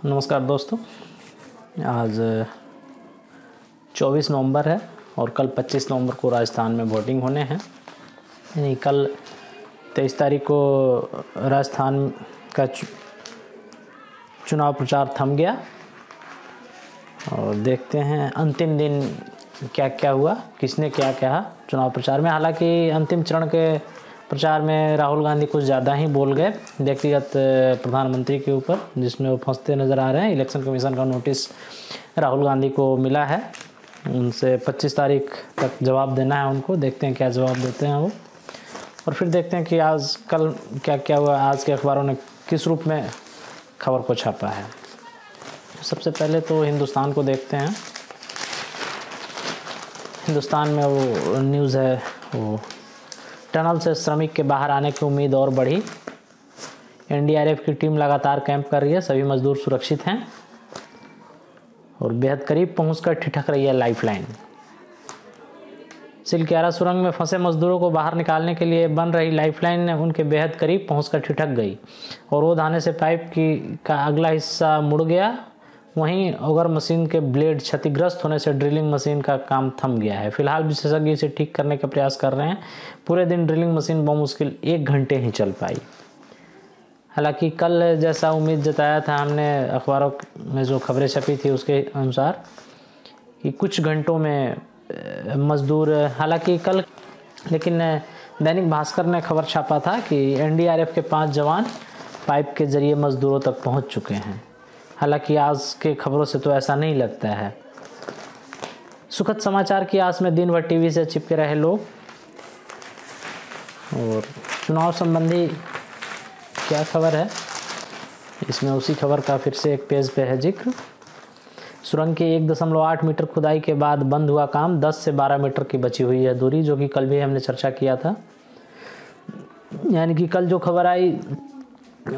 नमस्कार दोस्तों। आज 24 नवंबर है और कल 25 नवंबर को राजस्थान में वोटिंग होने हैं। यानी कल 23 तारीख को राजस्थान का चुनाव प्रचार थम गया और देखते हैं अंतिम दिन क्या क्या हुआ, किसने क्या कहा चुनाव प्रचार में। हालांकि अंतिम चरण के प्रचार में राहुल गांधी कुछ ज़्यादा ही बोल गए व्यक्तिगत प्रधानमंत्री के ऊपर, जिसमें वो फंसते नज़र आ रहे हैं। इलेक्शन कमीशन का नोटिस राहुल गांधी को मिला है, उनसे 25 तारीख तक जवाब देना है उनको। देखते हैं क्या जवाब देते हैं वो, और फिर देखते हैं कि आज कल क्या क्या हुआ, आज के अखबारों ने किस रूप में खबर को छापा है। सबसे पहले तो हिंदुस्तान को देखते हैं। हिंदुस्तान में वो न्यूज़ है, वो टनल से श्रमिक के बाहर आने की उम्मीद और बढ़ी। एनडीआरएफ की टीम लगातार कैंप कर रही है, सभी मजदूर सुरक्षित हैं और बेहद करीब पहुंचकर ठिठक रही है लाइफलाइन। सिलक्यारा सुरंग में फंसे मजदूरों को बाहर निकालने के लिए बन रही लाइफलाइन ने उनके बेहद करीब पहुंचकर ठिठक गई और रोध आने से पाइप का अगला हिस्सा मुड़ गया। वहीं ऑगर मशीन के ब्लेड क्षतिग्रस्त होने से ड्रिलिंग मशीन का काम थम गया है। फिलहाल विशेषज्ञ इसे ठीक करने का प्रयास कर रहे हैं। पूरे दिन ड्रिलिंग मशीन बमुश्किल 1 घंटे ही चल पाई। हालांकि कल जैसा उम्मीद जताया था हमने, अखबारों में जो खबरें छपी थी उसके अनुसार कि कुछ घंटों में मजदूर, हालांकि कल लेकिन दैनिक भास्कर ने खबर छापा था कि एनडीआरएफ के 5 जवान पाइप के जरिए मजदूरों तक पहुंच चुके हैं। हालांकि आज के खबरों से तो ऐसा नहीं लगता है। सुखद समाचार की आस में दिन भर टीवी से चिपके रहे लोग। और चुनाव संबंधी क्या खबर है, इसमें उसी खबर का फिर से एक पेज पे है जिक्र। सुरंग की 1.8 मीटर खुदाई के बाद बंद हुआ काम, 10 से 12 मीटर की बची हुई है दूरी, जो कि कल भी हमने चर्चा किया था। यानी कि कल जो खबर आई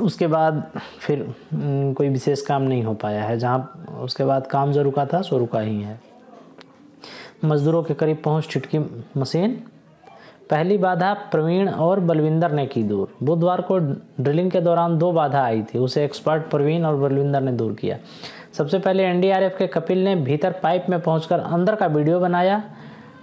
उसके बाद फिर कोई विशेष काम नहीं हो पाया है। जहाँ उसके बाद काम जो रुका था सो रुका ही है। मजदूरों के करीब पहुंच ठिठकी मशीन। पहली बाधा प्रवीण और बलविंदर ने की दूर। बुधवार को ड्रिलिंग के दौरान 2 बाधा आई थी, उसे एक्सपर्ट प्रवीण और बलविंदर ने दूर किया। सबसे पहले एनडीआरएफ के कपिल ने भीतर पाइप में पहुंचकर अंदर का वीडियो बनाया।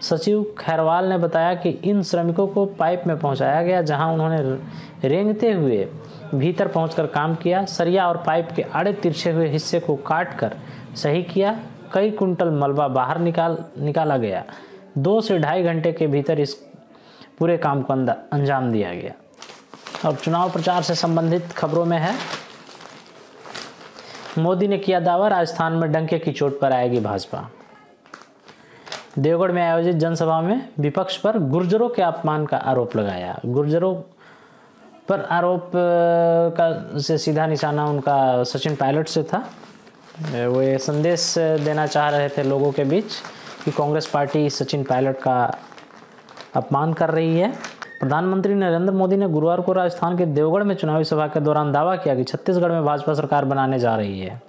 सचिव खैरवाल ने बताया कि इन श्रमिकों को पाइप में पहुंचाया गया, जहां उन्होंने रेंगते हुए भीतर पहुंचकर काम किया। सरिया और पाइप के आड़े तिरछे हुए हिस्से को काट कर सही किया। कई कुंटल मलबा बाहर निकाला गया। 2 से 2.5 घंटे के भीतर इस पूरे काम को अंजाम दिया गया। अब चुनाव प्रचार से संबंधित खबरों में है, मोदी ने किया दावा, राजस्थान में डंके की चोट पर आएगी भाजपा। देवगढ़ में आयोजित जनसभा में विपक्ष पर गुर्जरों के अपमान का आरोप लगाया। गुर्जरों पर आरोप का से सीधा निशाना उनका सचिन पायलट से था। वो ये संदेश देना चाह रहे थे लोगों के बीच कि कांग्रेस पार्टी सचिन पायलट का अपमान कर रही है। प्रधानमंत्री नरेंद्र मोदी ने गुरुवार को राजस्थान के देवगढ़ में चुनावी सभा के दौरान दावा किया कि छत्तीसगढ़ में भाजपा सरकार बनाने जा रही है।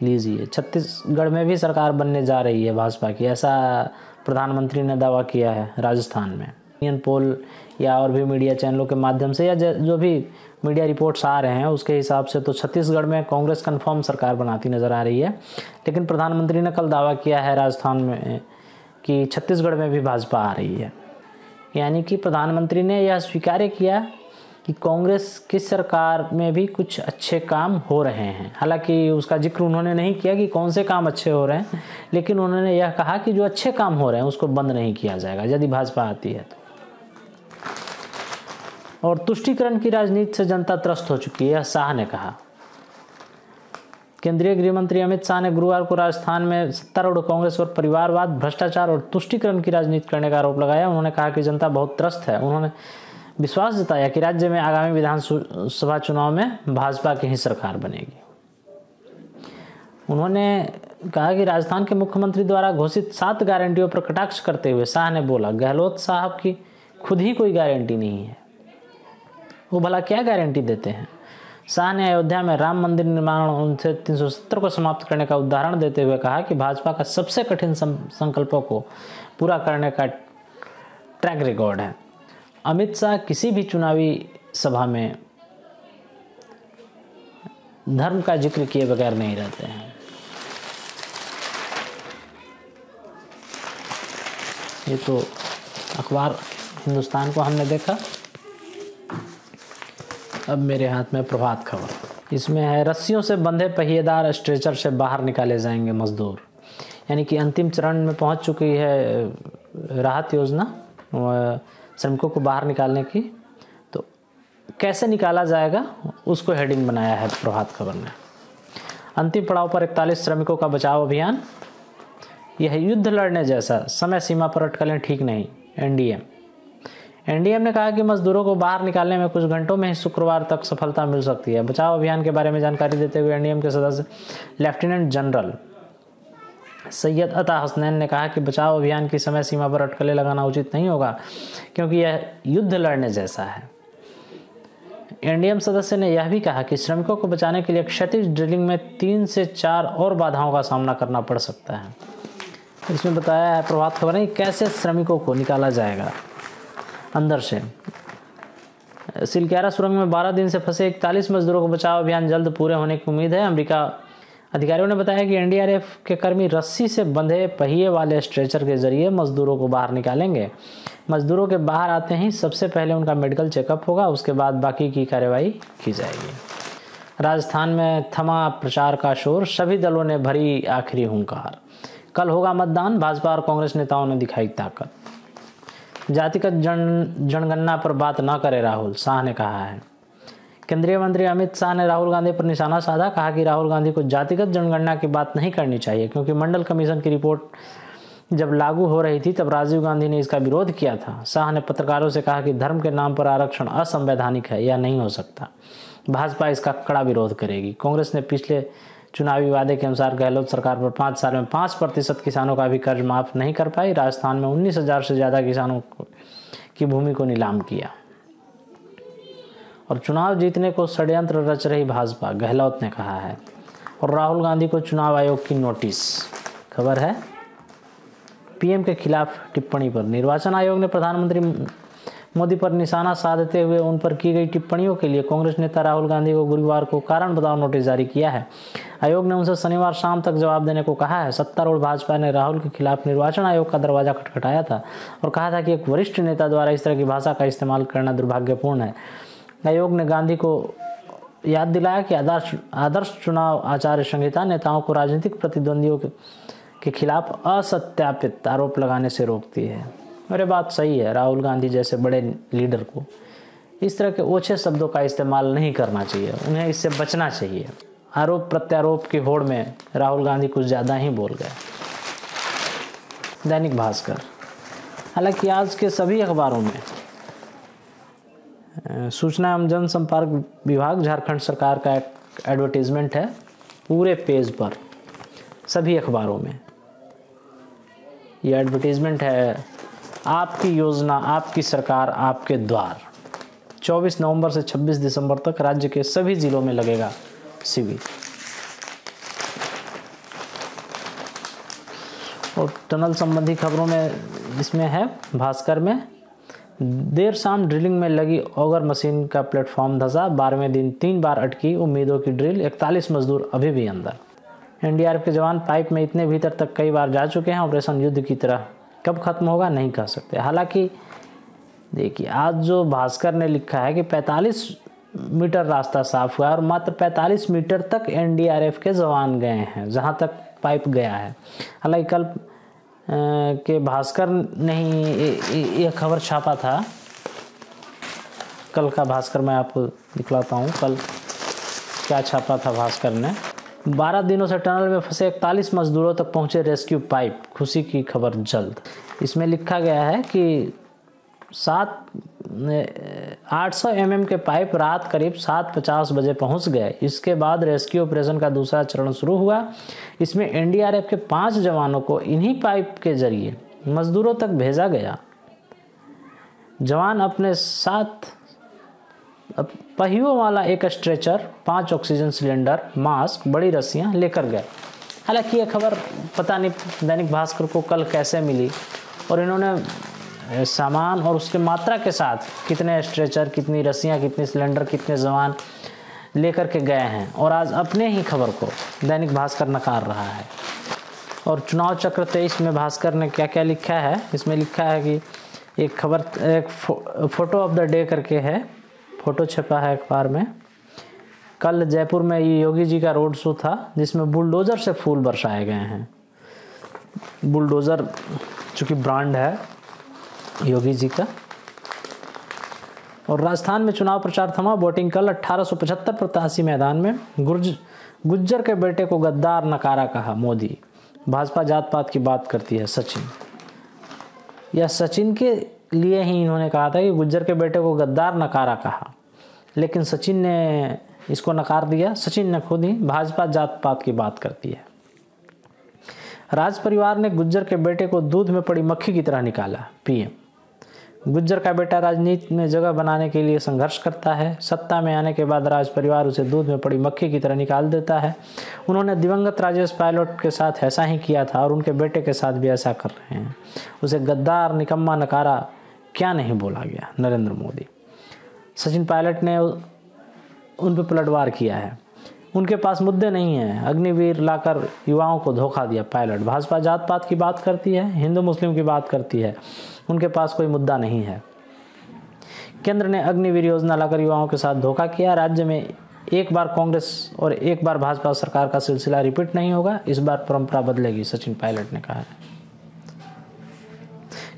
लीजिए, छत्तीसगढ़ में भी सरकार बनने जा रही है भाजपा की, ऐसा प्रधानमंत्री ने दावा किया है राजस्थान में। इंडियन पोल या और भी मीडिया चैनलों के माध्यम से या जो भी मीडिया रिपोर्ट्स आ रहे हैं उसके हिसाब से तो छत्तीसगढ़ में कांग्रेस कन्फर्म सरकार बनाती नजर आ रही है। लेकिन प्रधानमंत्री ने कल दावा किया है राजस्थान में कि छत्तीसगढ़ में भी भाजपा आ रही है। यानी कि प्रधानमंत्री ने यह स्वीकार किया कि कांग्रेस की सरकार में भी कुछ अच्छे काम हो रहे हैं। हालांकि उसका जिक्र उन्होंने नहीं किया कि कौन से काम अच्छे हो रहे हैं, लेकिन उन्होंने यह कहा कि जो अच्छे काम हो रहे हैं उसको बंद नहीं किया जाएगा यदि भाजपा आती है तो। और तुष्टीकरण की राजनीति से जनता त्रस्त हो चुकी है, शाह ने कहा। केंद्रीय गृह मंत्री अमित शाह ने गुरुवार को राजस्थान में सत्तारूढ़ कांग्रेस और परिवारवाद, भ्रष्टाचार और तुष्टीकरण की राजनीति करने का आरोप लगाया। उन्होंने कहा कि जनता बहुत त्रस्त है। उन्होंने विश्वास जताया कि राज्य में आगामी विधानसभा चुनाव में भाजपा की ही सरकार बनेगी। उन्होंने कहा कि राजस्थान के मुख्यमंत्री द्वारा घोषित 7 गारंटियों पर कटाक्ष करते हुए शाह ने बोला, गहलोत साहब की खुद ही कोई गारंटी नहीं है, वो भला क्या गारंटी देते हैं। शाह ने अयोध्या में राम मंदिर निर्माण उनसे 370 को समाप्त करने का उदाहरण देते हुए कहा कि भाजपा का सबसे कठिन संकल्पों को पूरा करने का ट्रैक रिकॉर्ड है। अमित शाह किसी भी चुनावी सभा में धर्म का जिक्र किए बगैर नहीं रहते हैं। ये तो अखबार हिंदुस्तान को हमने देखा। अब मेरे हाथ में प्रभात खबर, इसमें है रस्सियों से बंधे पहिएदार स्ट्रेचर से बाहर निकाले जाएंगे मजदूर। यानी कि अंतिम चरण में पहुंच चुकी है राहत योजना श्रमिकों को बाहर निकालने की। तो कैसे निकाला जाएगा उसको हेडिंग बनाया है प्रभात खबर ने। अंतिम पड़ाव पर 41 श्रमिकों का बचाव अभियान। यह युद्ध लड़ने जैसा, समय सीमा पर अटकलें ठीक नहीं। एनडीएम ने कहा कि मजदूरों को बाहर निकालने में कुछ घंटों में ही शुक्रवार तक सफलता मिल सकती है। बचाव अभियान के बारे में जानकारी देते हुए एनडीएम के सदस्य लेफ्टिनेंट जनरल सैयद अता हसनैन ने कहा कि बचाव अभियान की समय सीमा पर अटकलें लगाना उचित नहीं होगा, क्योंकि यह युद्ध लड़ने जैसा है। एनडीएम सदस्य ने यह भी कहा कि श्रमिकों को बचाने के लिए क्षैतिज ड्रिलिंग में 3 से 4 और बाधाओं का सामना करना पड़ सकता है। इसमें बताया है प्रभात खबर ने कैसे श्रमिकों को निकाला जाएगा अंदर से। सिलक्यारा सुरंग में 12 दिन से फंसे 41 मजदूरों को बचाव अभियान जल्द पूरे होने की उम्मीद है। अमेरिका अधिकारियों ने बताया कि एनडीआरएफ के कर्मी रस्सी से बंधे पहिए वाले स्ट्रेचर के जरिए मजदूरों को बाहर निकालेंगे। मजदूरों के बाहर आते ही सबसे पहले उनका मेडिकल चेकअप होगा, उसके बाद बाकी की कार्यवाही की जाएगी। राजस्थान में थमा प्रचार का शोर, सभी दलों ने भरी आखिरी हुंकार। कल होगा मतदान, भाजपा और कांग्रेस नेताओं ने दिखाई ताकत। जातिगत जनगणना पर बात न करे राहुल, शाह ने कहा है। केंद्रीय मंत्री अमित शाह ने राहुल गांधी पर निशाना साधा, कहा कि राहुल गांधी को जातिगत जनगणना की बात नहीं करनी चाहिए, क्योंकि मंडल कमीशन की रिपोर्ट जब लागू हो रही थी तब राजीव गांधी ने इसका विरोध किया था। शाह ने पत्रकारों से कहा कि धर्म के नाम पर आरक्षण असंवैधानिक है, यह नहीं हो सकता। भाजपा इसका कड़ा विरोध करेगी। कांग्रेस ने पिछले चुनावी वादे के अनुसार गहलोत सरकार पर 5 साल में 5% किसानों का भी कर्ज माफ नहीं कर पाई। राजस्थान में 19,000 से ज़्यादा किसानों की भूमि को नीलाम किया। और चुनाव जीतने को षड्यंत्र रच रही भाजपा, गहलोत ने कहा है। और राहुल गांधी को चुनाव आयोग की नोटिस। खबर है पीएम के खिलाफ टिप्पणी पर निर्वाचन आयोग ने प्रधानमंत्री मोदी पर निशाना साधते हुए उन पर की गई टिप्पणियों के लिए कांग्रेस नेता राहुल गांधी को गुरुवार को कारण बताओ नोटिस जारी किया है। आयोग ने उनसे शनिवार शाम तक जवाब देने को कहा है। सत्तारूढ़ भाजपा ने राहुल के खिलाफ निर्वाचन आयोग का दरवाजा खटखटाया था और कहा था कि एक वरिष्ठ नेता द्वारा इस तरह की भाषा का इस्तेमाल करना दुर्भाग्यपूर्ण है। आयोग ने गांधी को याद दिलाया कि आदर्श चुनाव आचार संहिता नेताओं को राजनीतिक प्रतिद्वंदियों के खिलाफ असत्यापित आरोप लगाने से रोकती है। मेरे बात सही है, राहुल गांधी जैसे बड़े लीडर को इस तरह के ओछे शब्दों का इस्तेमाल नहीं करना चाहिए, उन्हें इससे बचना चाहिए। आरोप प्रत्यारोप की होड़ में राहुल गांधी कुछ ज़्यादा ही बोल गए। दैनिक भास्कर, हालांकि आज के सभी अखबारों में सूचना एवं जनसंपर्क विभाग झारखंड सरकार का एक एडवर्टीजमेंट है पूरे पेज पर, सभी अखबारों में। ये एडवर्टीजमेंट है आपकी योजना, आपकी सरकार, आपके द्वार। 24 नवंबर से 26 दिसंबर तक राज्य के सभी जिलों में लगेगा शिविर। और टनल संबंधी खबरों में इसमें है भास्कर में, देर शाम ड्रिलिंग में लगी ऑगर मशीन का प्लेटफॉर्म धंसा, 12वें दिन 3 बार अटकी उम्मीदों की ड्रिल, 41 मजदूर अभी भी अंदर। एनडीआरएफ के जवान पाइप में इतने भीतर तक कई बार जा चुके हैं, ऑपरेशन युद्ध की तरह कब खत्म होगा नहीं कह सकते। हालांकि देखिए आज जो भास्कर ने लिखा है कि 45 मीटर रास्ता साफ हुआ और मात्र 45 मीटर तक एनडीआरएफ के जवान गए हैं जहां तक पाइप गया है। हालांकि कल के भास्कर ने ही यह खबर छापा था। कल का भास्कर मैं आपको दिखलाता हूँ कल क्या छापा था भास्कर ने। 12 दिनों से टनल में फंसे 41 मजदूरों तक पहुंचे रेस्क्यू पाइप, खुशी की खबर जल्द। इसमें लिखा गया है कि 800 mm के पाइप रात करीब 7:50 बजे पहुंच गए। इसके बाद रेस्क्यू ऑपरेशन का दूसरा चरण शुरू हुआ। इसमें एनडीआरएफ के 5 जवानों को इन्हीं पाइप के जरिए मजदूरों तक भेजा गया। जवान अपने साथ पहियों वाला एक स्ट्रेचर, 5 ऑक्सीजन सिलेंडर, मास्क, बड़ी रस्सियां लेकर गए। हालांकि ये खबर पता नहीं दैनिक भास्कर को कल कैसे मिली और इन्होंने सामान और उसके मात्रा के साथ कितने स्ट्रेचर, कितनी रस्सियां, कितने सिलेंडर, कितने जवान लेकर के गए हैं और आज अपने ही खबर को दैनिक भास्कर नकार रहा है। और चुनाव चक्र 23 में भास्कर ने क्या क्या लिखा है, इसमें लिखा है कि एक खबर, एक फोटो ऑफ द डे करके है, फोटो छपा है अखबार में। कल जयपुर में योगी जी का रोड शो था जिसमें बुलडोज़र से फूल बरसाए गए हैं। बुलडोज़र चूँकि ब्रांड है योगी जी का। और राजस्थान में चुनाव प्रचार थमा, वोटिंग कल 1875 प्रत्याशी मैदान में। गुज्जर के बेटे को गद्दार नकारा कहा मोदी। भाजपा जात पात की बात करती है सचिन। या सचिन के लिए ही इन्होंने कहा था कि गुज्जर के बेटे को गद्दार नकारा कहा, लेकिन सचिन ने इसको नकार दिया। सचिन ने खुद ही भाजपा जात पात की बात करती है। राज परिवार ने गुज्जर के बेटे को दूध में पड़ी मक्खी की तरह निकाला, पीएम। गुज्जर का बेटा राजनीति में जगह बनाने के लिए संघर्ष करता है। सत्ता में आने के बाद राज परिवार उसे दूध में पड़ी मक्खी की तरह निकाल देता है। उन्होंने दिवंगत राजेश पायलट के साथ ऐसा ही किया था और उनके बेटे के साथ भी ऐसा कर रहे हैं। उसे गद्दार, निकम्मा, नकारा क्या नहीं बोला गया नरेंद्र मोदी। सचिन पायलट ने उन पर पलटवार किया है। उनके पास मुद्दे नहीं हैं। अग्निवीर लाकर युवाओं को धोखा दिया पायलट। भाजपा जात पात की बात करती है, हिंदू मुस्लिम की बात करती है, उनके पास कोई मुद्दा नहीं है। केंद्र ने अग्निवीर योजना लाकर युवाओं के साथ धोखा किया। राज्य में एक बार कांग्रेस और एक बार भाजपा सरकार का सिलसिला रिपीट नहीं होगा। इस बार परंपरा बदलेगी, सचिन पायलट ने कहा है।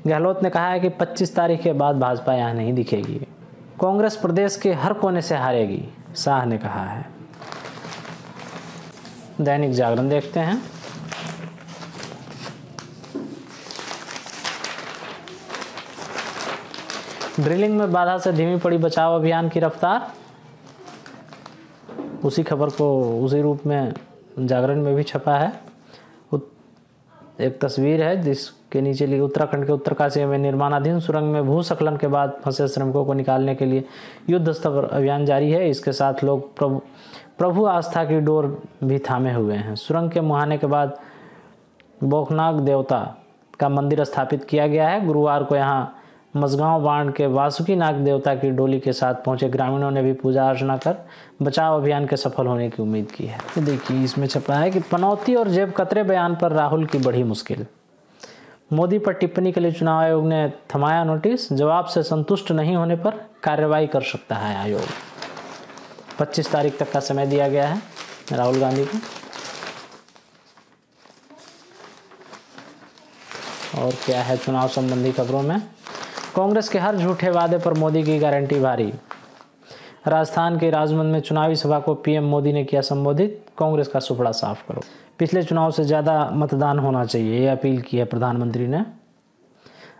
गहलोत ने कहा है कि 25 तारीख के बाद भाजपा यहाँ नहीं दिखेगी। कांग्रेस प्रदेश के हर कोने से हारेगी, शाह ने कहा है। दैनिक जागरण देखते हैं। ड्रिलिंग में बाधा से धीमी पड़ी बचाव अभियान की रफ्तार। उसी खबर को उसी रूप में जागरण में भी छपा है। एक तस्वीर है जिसके नीचे लिखी, उत्तराखंड के उत्तरकाशी में निर्माणाधीन सुरंग में भूस्खलन के बाद फंसे श्रमिकों को निकालने के लिए युद्ध स्तर पर अभियान जारी है। इसके साथ लोग प्रभु आस्था की डोर भी थामे हुए हैं। सुरंग के मुहाने के बाद बोखनाग देवता का मंदिर स्थापित किया गया है। गुरुवार को यहाँ मझगांव बांध के वासुकी नाग देवता की डोली के साथ पहुंचे ग्रामीणों ने भी पूजा अर्चना कर बचाव अभियान के सफल होने की उम्मीद की है। तो देखिए इसमें छपा है कि पनौती और जेब कतरे बयान पर राहुल की बड़ी मुश्किल। मोदी पर टिप्पणी के लिए चुनाव आयोग ने थमाया नोटिस। जवाब से संतुष्ट नहीं होने पर कार्रवाई कर सकता है आयोग। 25 तारीख तक का समय दिया गया है राहुल गांधी को। और क्या है चुनाव संबंधी खबरों में, कांग्रेस के हर झूठे वादे पर मोदी की गारंटी भारी। राजस्थान के राजमंद में चुनावी सभा को पीएम मोदी ने किया संबोधित। कांग्रेस का सुपड़ा साफ करो, पिछले चुनाव से ज़्यादा मतदान होना चाहिए, ये अपील की है प्रधानमंत्री ने।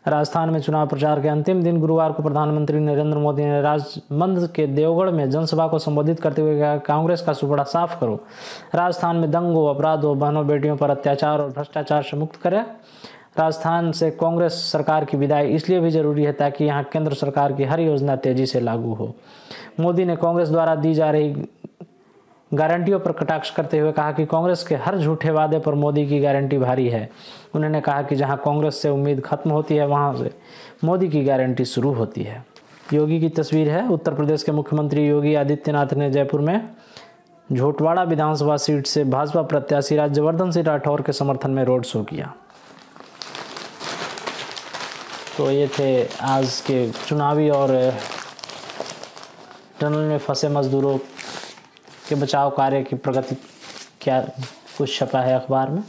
राजस्थान में चुनाव प्रचार के अंतिम दिन गुरुवार को प्रधानमंत्री नरेंद्र मोदी ने राजमंद के देवगढ़ में जनसभा को संबोधित करते हुए कहा, कांग्रेस का सुपड़ा साफ करो, राजस्थान में दंगों, अपराधों, बहनों बेटियों पर अत्याचार और भ्रष्टाचार से मुक्त करें। राजस्थान से कांग्रेस सरकार की विदाई इसलिए भी जरूरी है ताकि यहां केंद्र सरकार की हर योजना तेजी से लागू हो। मोदी ने कांग्रेस द्वारा दी जा रही गारंटियों पर कटाक्ष करते हुए कहा कि कांग्रेस के हर झूठे वादे पर मोदी की गारंटी भारी है। उन्होंने कहा कि जहां कांग्रेस से उम्मीद खत्म होती है वहां से मोदी की गारंटी शुरू होती है। योगी की तस्वीर है। उत्तर प्रदेश के मुख्यमंत्री योगी आदित्यनाथ ने जयपुर में झोटवाड़ा विधानसभा सीट से भाजपा प्रत्याशी राज्यवर्धन सिंह राठौर के समर्थन में रोड शो किया। तो ये थे आज के चुनावी और टनल में फंसे मजदूरों के बचाव कार्य की प्रगति, क्या कुछ छपा है अखबार में।